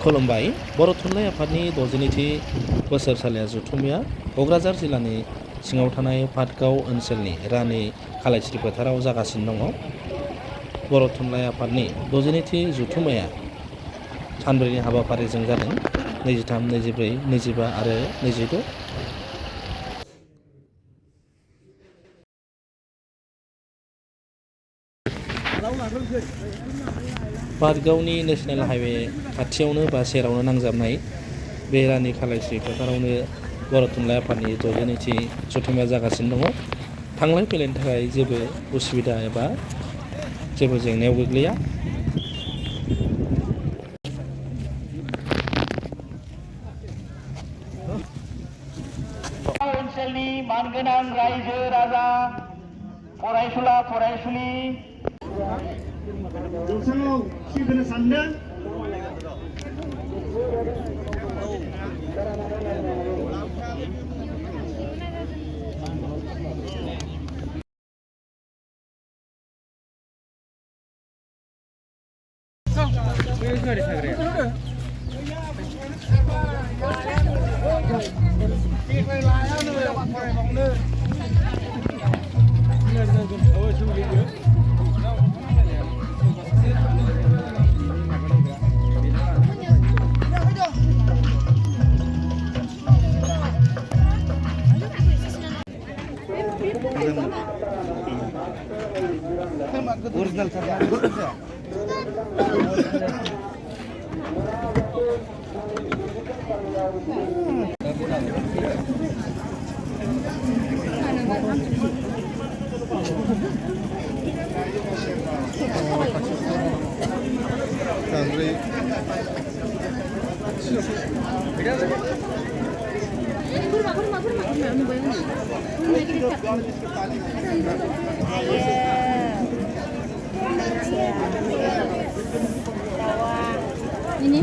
खुलुमबाय। बर' थुनलाइ आफादनि 62थि बोसोरसालिया जथुम्माया क'क्राझार जिल्लानि सिङाव थानाय पाटगाव ओनसोलनि रानि खालायस्रि फोथाराव जागासिनो दङ। बर' थुनलाइ आफादनि 62थि जथुम्माया सानब्रैनि हाबाफारिजों जादों। 23, 24, 25 आरो 26। पाटगावनि नेसनेल हाइवे खाथियावनो बा सेरावनो नांजाबनाय बे रानि खालायस्रि फोथारावनो बर' थुनलाइ आफादनि 62थि जथुम्माया जागासिनो दङ। थांलाय फैलायनि थाखाय जेबो उसुबिदा एबा जेबो जेंनायाव गोग्लैया। ओनसोलनि मानगोनां रायजो राजा, फरायसुला फरायसुलि जौसाङाव सिबिनो सानदों। Original ini